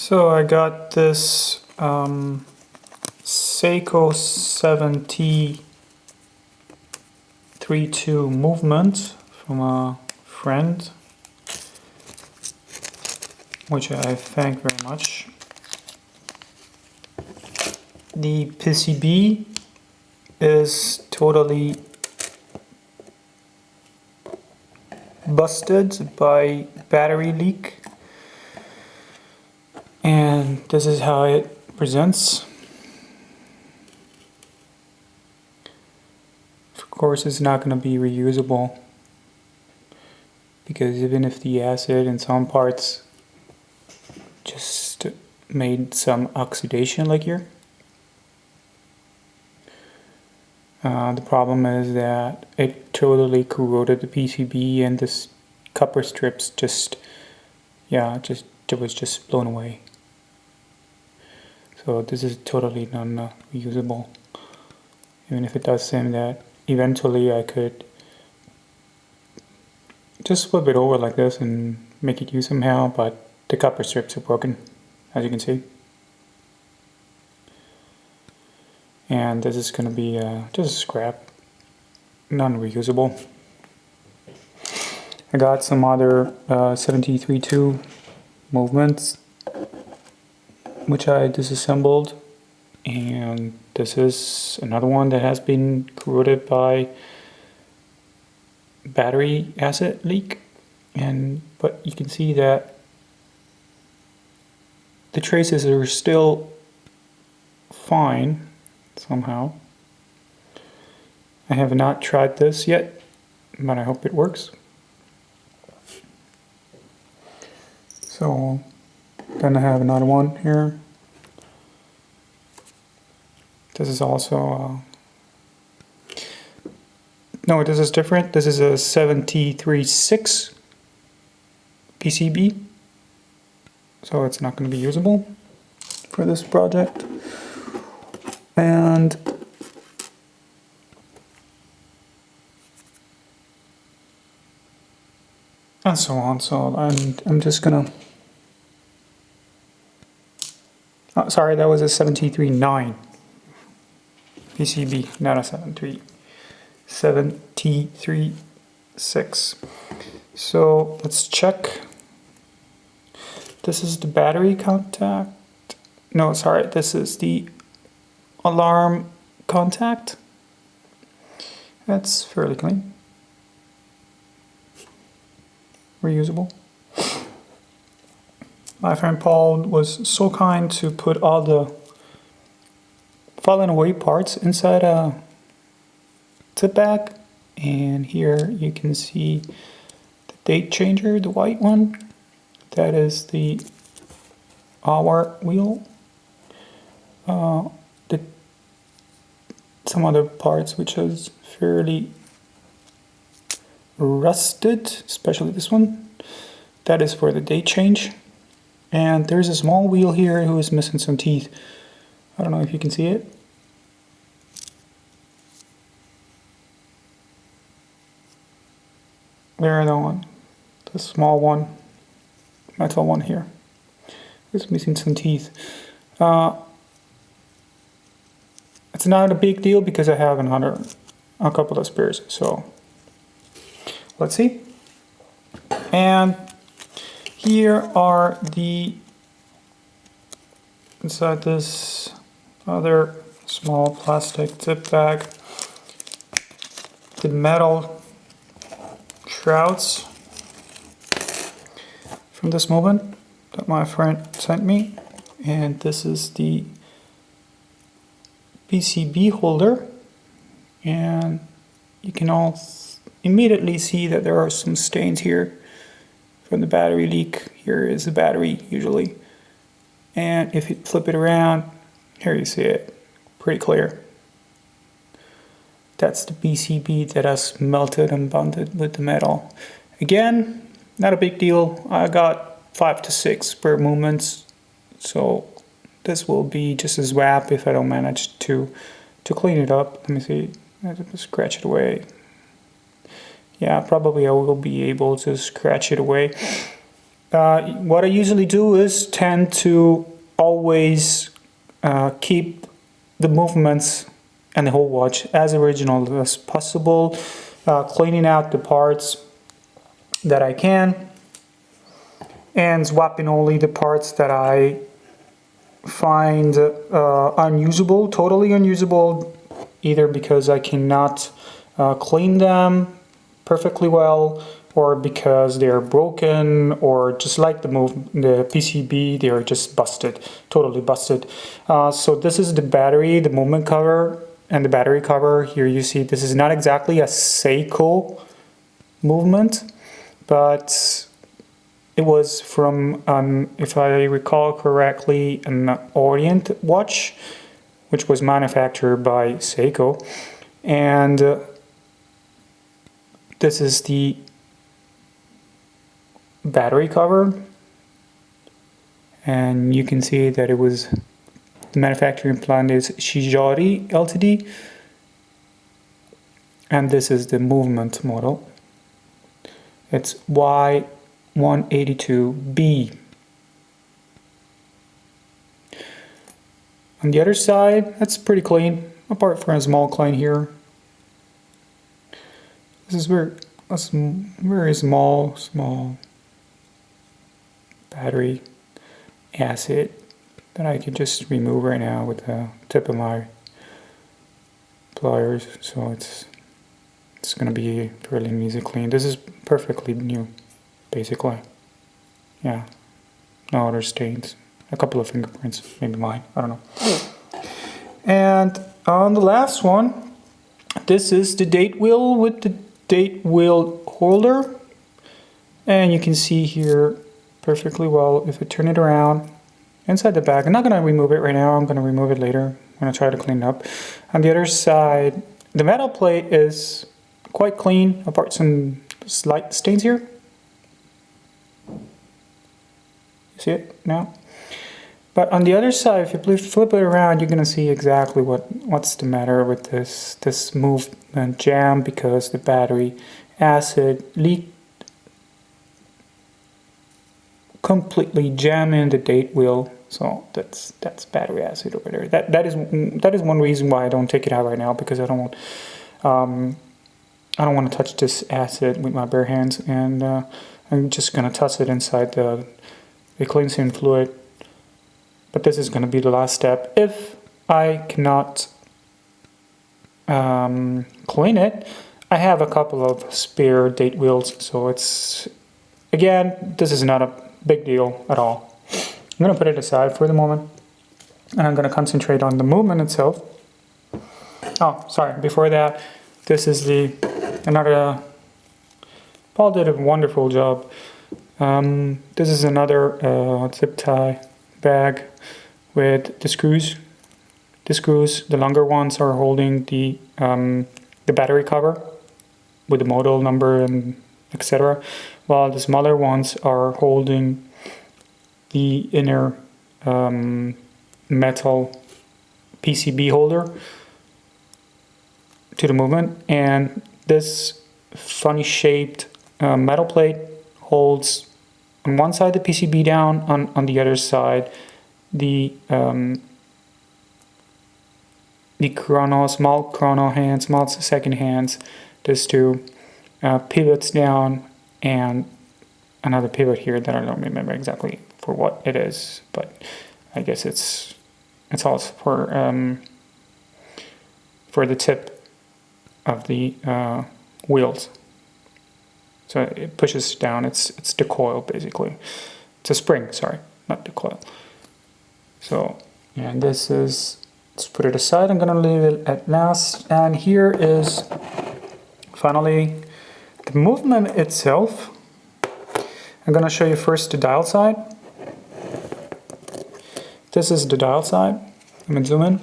So I got this Seiko 7T32 movement from a friend, which I thank very much. The PCB is totally busted by battery leak, and this is how it presents. Of course, it's not going to be reusable, because even if the acid in some parts just made some oxidation like here, the problem is that it totally corroded the PCB, and this copper strips it was just blown away. So this is totally non-reusable. Even if it does seem that eventually I could just flip it over like this and make it use somehow, but the copper strips are broken, as you can see. And this is going to be just scrap, non-reusable. I got some other 7T32 movements, which I disassembled, and this is another one that has been corroded by battery acid leak. But you can see that the traces are still fine somehow. I have not tried this yet, but I hope it works. So then I have another one here. This is also no, this is different. This is a 7T36 PCB, so it's not going to be usable for this project. And so on. So I'm just gonna. Oh, sorry, that was a 7T39 PCB, not a 7T36. So let's check. This is the battery contact. No, sorry, this is the alarm contact. That's fairly clean. Reusable. My friend Paul was so kind to put all the fallen away parts inside a zip bag, and here you can see the date changer, the white one. That is the hour wheel. Some other parts which is fairly rusted, especially this one. That is for the date change. And there's a small wheel here who is missing some teeth. I don't know if you can see it. There, the one, the small one, metal one here. It's missing some teeth. It's not a big deal because I have a couple of spares. So let's see. And here are inside this other small plastic zip bag, the metal shrouds from this movement that my friend sent me. And this is the PCB holder, and you can all immediately see that there are some stains here from the battery leak. Here is the battery usually, and if you flip it around, here you see it pretty clear. That's the PCB that has melted and bonded with the metal. Again, not a big deal. I got 5 to 6 per movements, so this will be just a swap if I don't manage to clean it up. Let me see. I have to scratch it away. Yeah, probably I will be able to scratch it away. what I usually do is tend to always keep the movements and the whole watch as original as possible, cleaning out the parts that I can and swapping only the parts that I find unusable, totally unusable, either because I cannot clean them perfectly well, or because they're broken, or just like the PCB, they are just busted, totally busted. So this is the battery, the movement cover, and the battery cover. Here you see this is not exactly a Seiko movement, but it was from, if I recall correctly, an Orient watch, which was manufactured by Seiko. And this is the battery cover. And you can see that it was, the manufacturing plant is Shijori Ltd. And this is the movement model. It's Y182B. On the other side, that's pretty clean, apart from a small clean here. This is very small battery acid that I can just remove right now with the tip of my pliers. So it's going to be fairly easy clean. This is perfectly new, basically. Yeah, no other stains. A couple of fingerprints, maybe mine, I don't know. And on the last one, this is the date wheel with the date wheel holder. And you can see here perfectly well if I turn it around inside the bag. I'm not going to remove it right now, I'm going to remove it later when I try to clean it up. On the other side, the metal plate is quite clean, apart from some slight stains here. See it now? But on the other side, if you flip it around, you're going to see exactly what's the matter with this movement jam, because the battery acid leaked, completely jamming the date wheel. So that's battery acid over there. That is one reason why I don't take it out right now, because I don't want to touch this acid with my bare hands, and I'm just going to toss it inside the cleansing fluid. But this is going to be the last step. If I cannot clean it, I have a couple of spare date wheels. So it's, again, this is not a big deal at all. I'm going to put it aside for the moment, and I'm going to concentrate on the movement itself. Oh, sorry, before that, this is another, Paul did a wonderful job. This is another zip tie bag with the screws. The longer ones are holding the battery cover with the model number and etc., while the smaller ones are holding the inner metal PCB holder to the movement. And this funny shaped metal plate holds on one side the PCB down, on the other side the small chrono hands, small second hands, these two pivots down, and another pivot here that I don't remember exactly for what it is, but I guess it's also for the tip of the wheels. So it pushes down. It's the coil, basically. It's a spring, sorry, not the coil. So, and this is, let's put it aside. I'm gonna leave it at last. And here is finally the movement itself. I'm gonna show you first the dial side. This is the dial side. I'm gonna zoom in.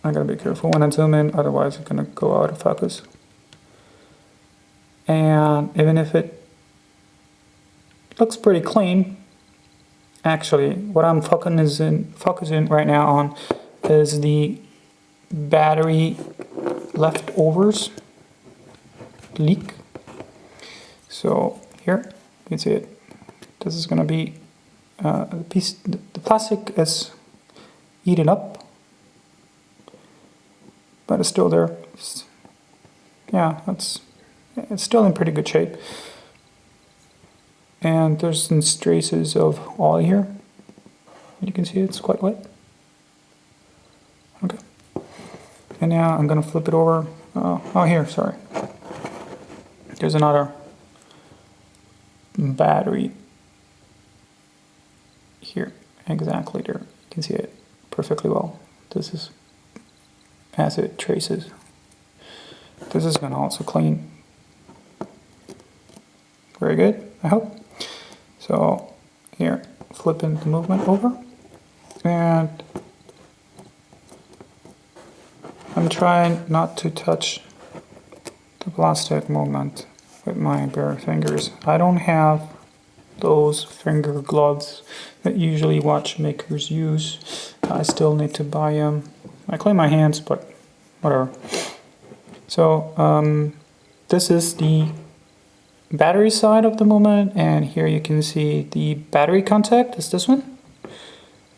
I gotta be careful when I zoom in, otherwise it's gonna go out of focus. And even if it looks pretty clean, actually what I'm focusing right now on is the battery leftovers. leak. So here you can see it. This is going to be the plastic is eaten up, but it's still there. Yeah, it's still in pretty good shape. And there's some traces of oil here. You can see it's quite wet. Okay. And now I'm going to flip it over. Oh, here, sorry. There's another battery here, exactly there. You can see it perfectly well. This is acid traces. This is going to also clean. Very good, I hope. So here, flipping the movement over, and I'm trying not to touch the plastic movement with my bare fingers. I don't have those finger gloves that usually watchmakers use. I still need to buy them. I clean my hands, but whatever. So this is the battery side of the movement, and here you can see the battery contact is this one.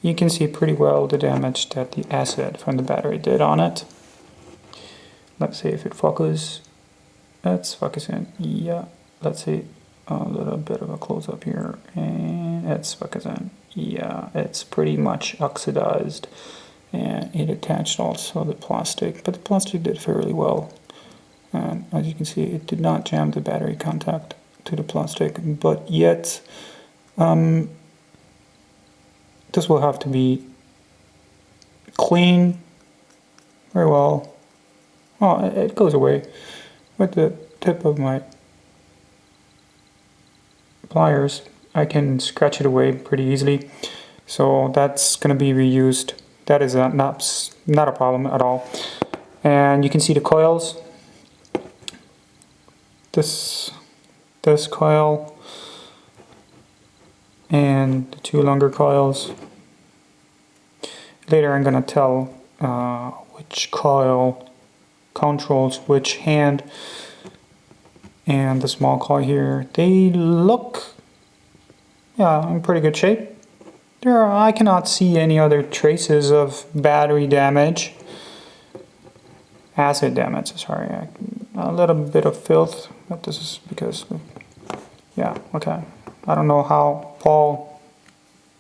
You can see pretty well the damage that the acid from the battery did on it. Let's see if it focuses. It's focusing. Yeah. Let's see a little bit of a close up here, and it's focusing. Yeah, it's pretty much oxidized, and it attached also the plastic, but the plastic did fairly well. And as you can see, it did not jam the battery contact to the plastic, but yet this will have to be cleaned very well. Oh, it goes away with the tip of my pliers. I can scratch it away pretty easily, so that's going to be reused. That is not a problem at all. And you can see the coils. This coil and the two longer coils. Later I'm going to tell which coil controls which hand. And the small coil here, they look, yeah, in pretty good shape. I cannot see any other traces of battery damage. Acid damage, sorry. A little bit of filth, but this is because, yeah, okay. I don't know how Paul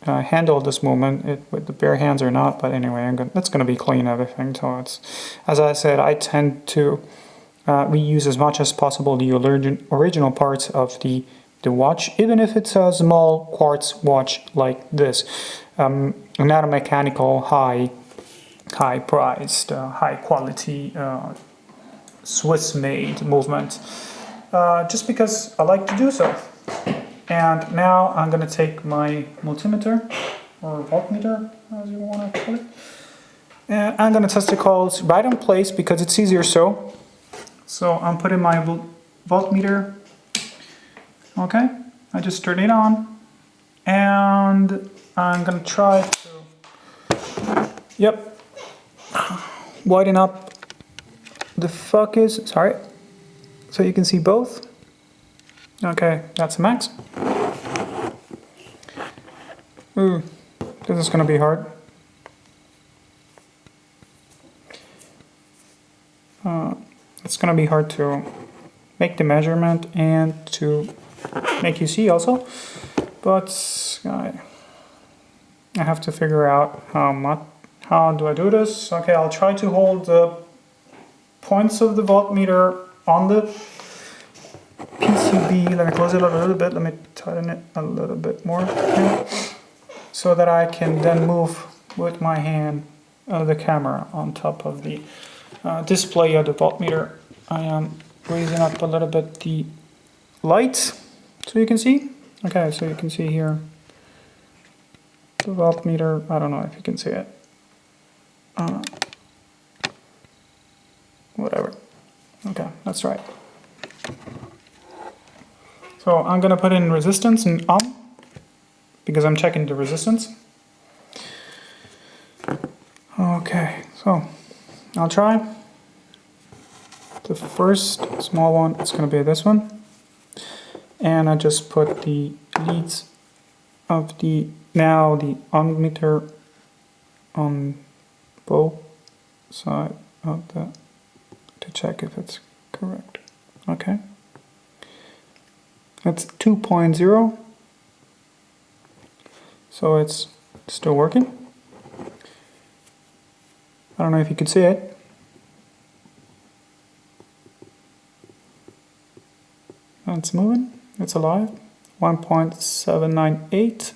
handled this movement with the bare hands or not, but anyway, that's going to be clean everything. So it's, as I said, I tend to reuse as much as possible the original parts of the watch, even if it's a small quartz watch like this. Not a mechanical, high-priced, high-quality Swiss-made movement, just because I like to do so. And now I'm going to take my multimeter, or voltmeter, as you want to call it, and I'm going to test the coils right in place because it's easier so. So I'm putting my voltmeter, okay, I just turned it on, and I'm going to try to, yep, widen up the focus, sorry, so you can see both. Okay, that's a max. Ooh, this is gonna be hard. It's gonna be hard to make the measurement and to make you see also, but I have to figure out how do I do this. Okay, I'll try to hold the points of the voltmeter on the PCB. Let me close it a little bit. Let me tighten it a little bit more, okay, so that I can then move with my hand the camera on top of the display of the voltmeter. I am raising up a little bit the lights so you can see. Okay, so you can see here the voltmeter. I don't know if you can see it. Whatever. Okay, that's right. So I'm going to put in resistance and ohm because I'm checking the resistance. Okay, so I'll try. the first small one is going to be this one, and I just put the leads of the ammeter on both sides of the to check if it's correct. Okay, it's 2.0, so it's still working. I don't know if you can see it. It's moving, it's alive. 1.798.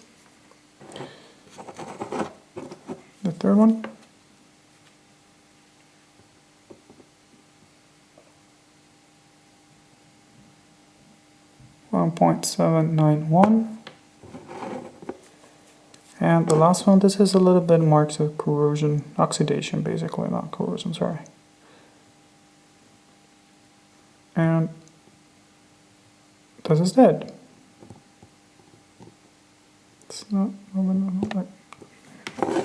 The third one. .791. And the last one, this is a little bit marks of corrosion, oxidation basically, not corrosion, sorry. And this is dead. It's not moving.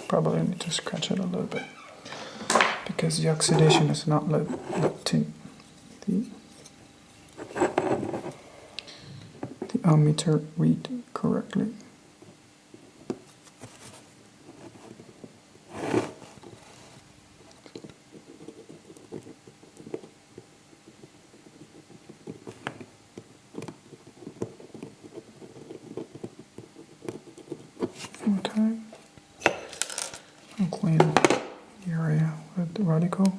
Probably need to scratch it a little bit because the oxidation is not letting the ammeter read correctly. Okay, I'll clean the area with the radical.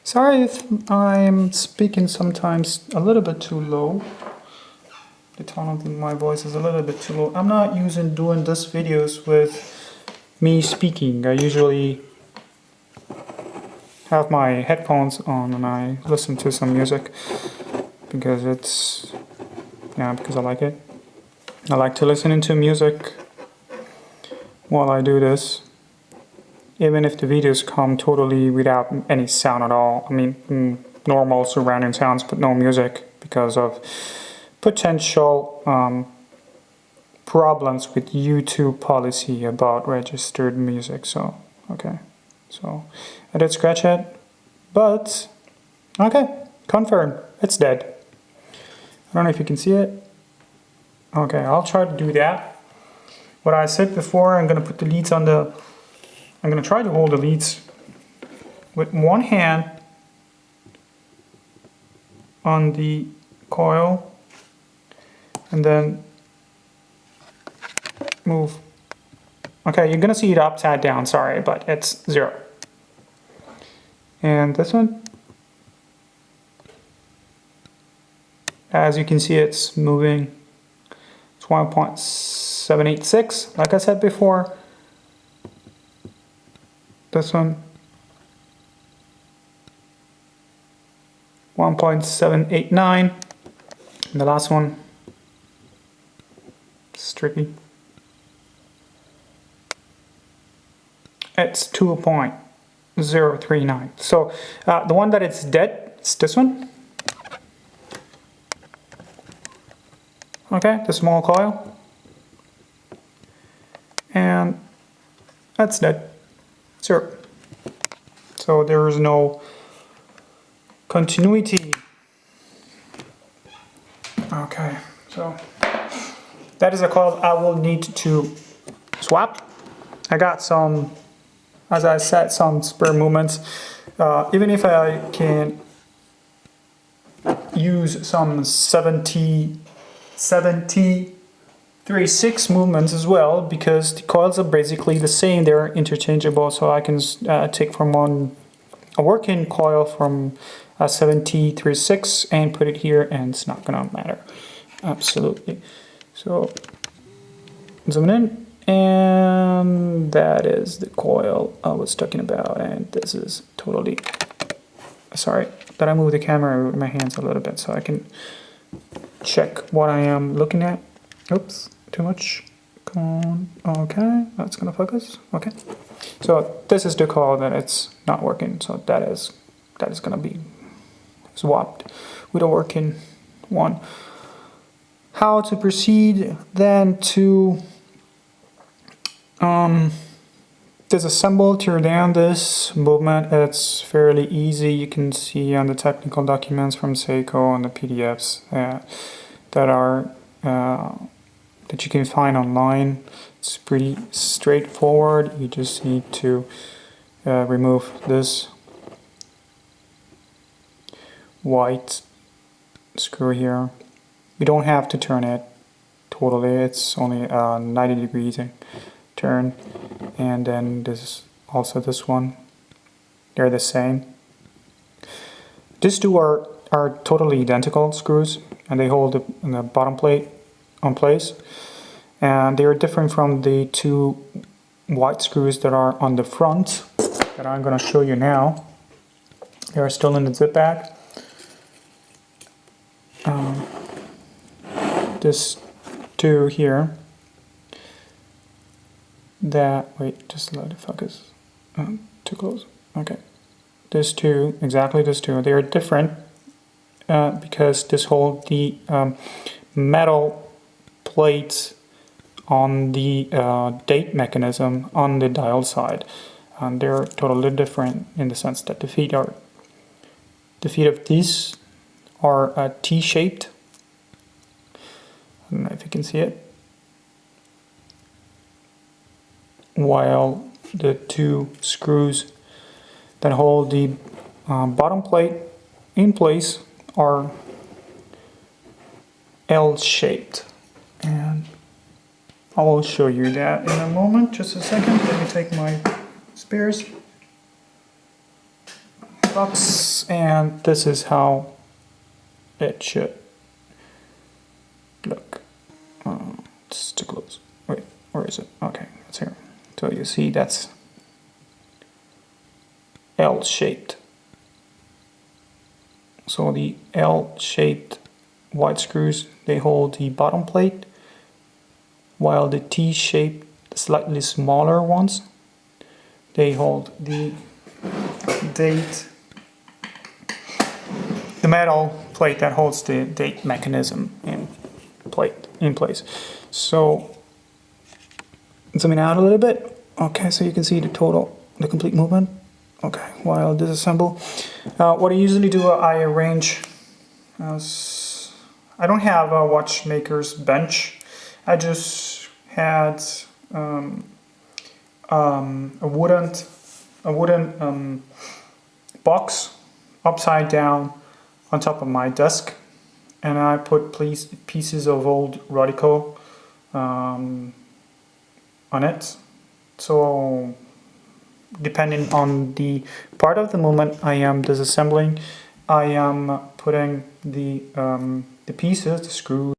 Sorry if I'm speaking sometimes a little bit too low. The tone of my voice is a little bit too low. I'm not doing this videos with me speaking. I usually have my headphones on and I listen to some music because because I like it. I like to listen to music while I do this, even if the videos come totally without any sound at all. I mean, normal surrounding sounds, but no music because of potential problems with YouTube policy about registered music. So, okay. So, I did scratch it, but, okay, confirm, it's dead. I don't know if you can see it. Okay, I'll try to do that. What I said before, I'm going to put the leads on the... I'm going to try to hold the leads with one hand on the coil and then move. Okay, you're going to see it upside down, sorry, but it's 0. And this one, as you can see, it's moving. 1.786, like I said before. This one, 1.789. And the last one, it's tricky. It's 2.039. So the one that it's dead, it's this one. Okay, the small coil, and that's dead, 0. So there is no continuity. Okay, so that is a coil I will need to swap. I got some, as I said, some spare movements. Even if I can use some 70-36 movements as well, because the coils are basically the same, they're interchangeable, so I can take from a working coil from a 70-36 and put it here, and it's not gonna matter. Absolutely. So zoom in, and that is the coil I was talking about, and this is totally, sorry that I moved the camera with my hands a little bit so I can check what I am looking at. Oops, too much. Okay, that's gonna focus. Okay, so this is the coil that it's not working. So that is gonna be swapped with a working one. How to proceed then to disassemble, tear down this movement. It's fairly easy. You can see on the technical documents from Seiko and the PDFs that you can find online. It's pretty straightforward. You just need to remove this white screw here. You don't have to turn it totally. It's only 90 degrees turn. And then this also this one. They're the same. These two are totally identical screws, and they hold the bottom plate on place. And they are different from the two white screws that are on the front that I'm going to show you now. They are still in the zip bag. This two here. Wait, just let it focus. Too close. Okay. These two, exactly these two, they are different because this holds the metal plates on the date mechanism on the dial side. And they're totally different in the sense that the feet of these are T-shaped. I don't know if you can see it. While the two screws that hold the bottom plate in place are L-shaped. And I will show you that in a moment. Just a second. Let me take my spares box, and this is how it should look. It's too close. Wait, where is it? Okay, it's here. So you see that's L-shaped. So the L-shaped white screws, they hold the bottom plate, while the T-shaped, slightly smaller ones, they hold the metal plate that holds the date mechanism in place. So zooming out a little bit. Okay, so you can see the complete movement. Okay, while disassemble. What I usually do, I arrange. I don't have a watchmaker's bench. I just had a wooden box upside down on top of my desk, and I put pieces of old Rodico on it. So depending on the part of the movement I am disassembling, I am putting the pieces, the screws,